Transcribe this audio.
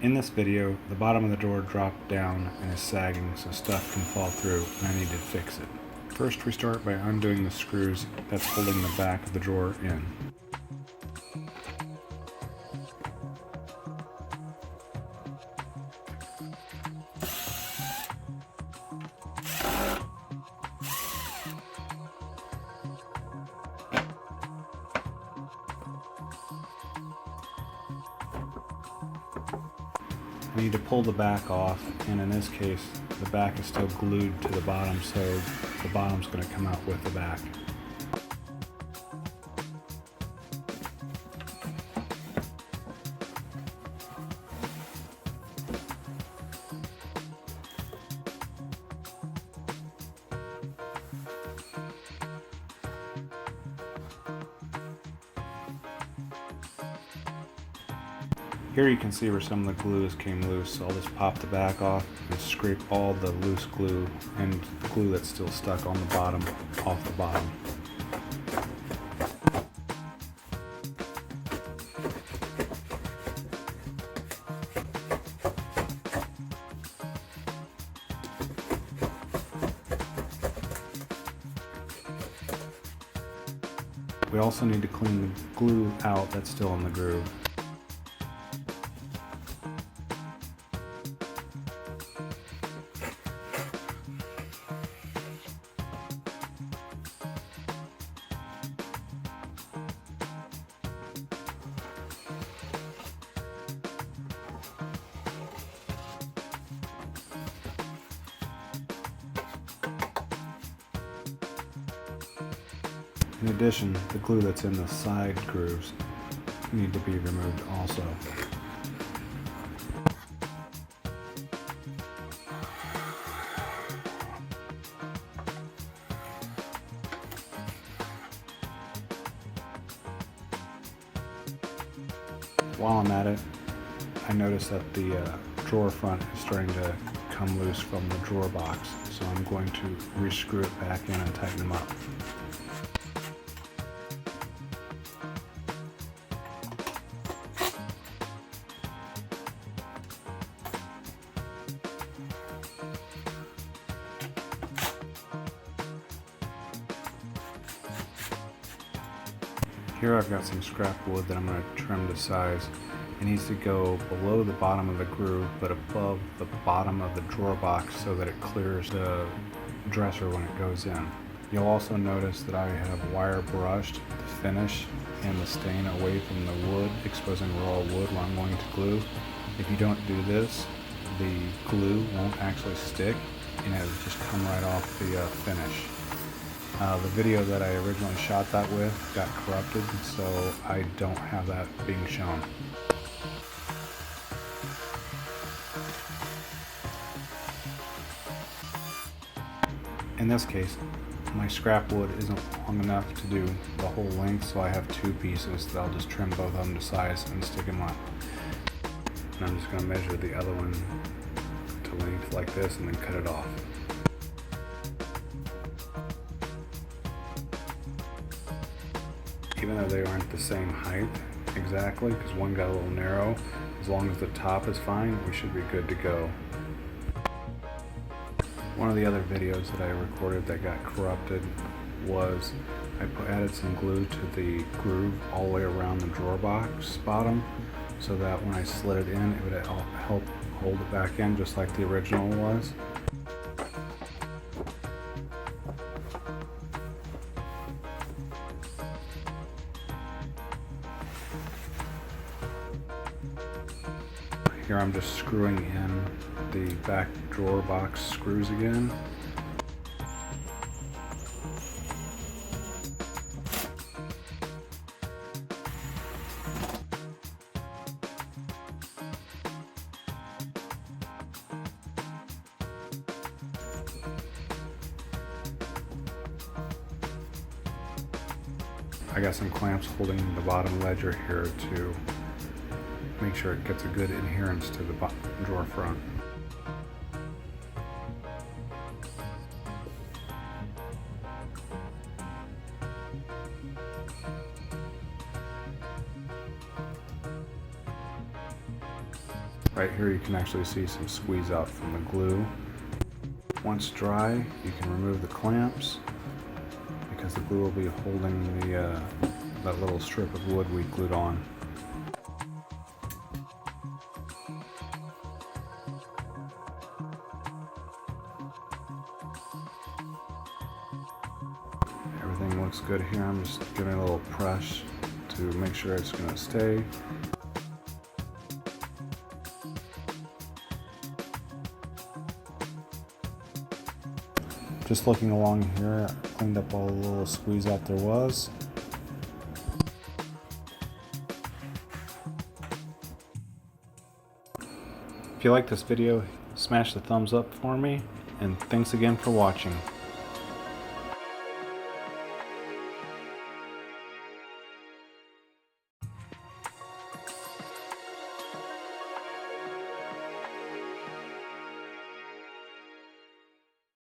In this video, the bottom of the drawer dropped down and is sagging so stuff can fall through, and I need to fix it. First, we start by undoing the screws that's holding the back of the drawer in. I need to pull the back off, and in this case, the back is still glued to the bottom, so the bottom's going to come out with the back. Here you can see where some of the glue came loose, so I'll just pop the back off and scrape all the loose glue and glue that's still stuck on the bottom off the bottom. We also need to clean the glue out that's still in the groove. In addition, the glue that's in the side grooves need to be removed also. While I'm at it, I noticed that the drawer front is starting to come loose from the drawer box, so I'm going to re-screw it back in and tighten them up. Here I've got some scrap wood that I'm going to trim to size. It needs to go below the bottom of the groove but above the bottom of the drawer box so that it clears the dresser when it goes in. You'll also notice that I have wire brushed the finish and the stain away from the wood, exposing raw wood where I'm going to glue. If you don't do this, the glue won't actually stick and it'll just come right off the finish. The video that I originally shot that with got corrupted, so I don't have that being shown. In this case, my scrap wood isn't long enough to do the whole length, so I have two pieces that I'll just trim both of them to size and stick them on. And I'm just going to measure the other one to length like this and then cut it off. Even though they aren't the same height exactly, because one got a little narrow, as long as the top is fine, we should be good to go. One of the other videos that I recorded that got corrupted was I added some glue to the groove all the way around the drawer box bottom, so that when I slid it in, it would help hold it back in just like the original was. Here I'm just screwing in the back drawer box screws again. I got some clamps holding the bottom ledger here to make sure it gets a good adherence to the drawer front. Right here you can actually see some squeeze out from the glue. Once dry, you can remove the clamps because the glue will be holding the that little strip of wood we glued on. Everything looks good here. I'm just giving it a little press to make sure it's going to stay. Just looking along here, I cleaned up all the little squeeze out there was. If you like this video, smash the thumbs up for me, and thanks again for watching.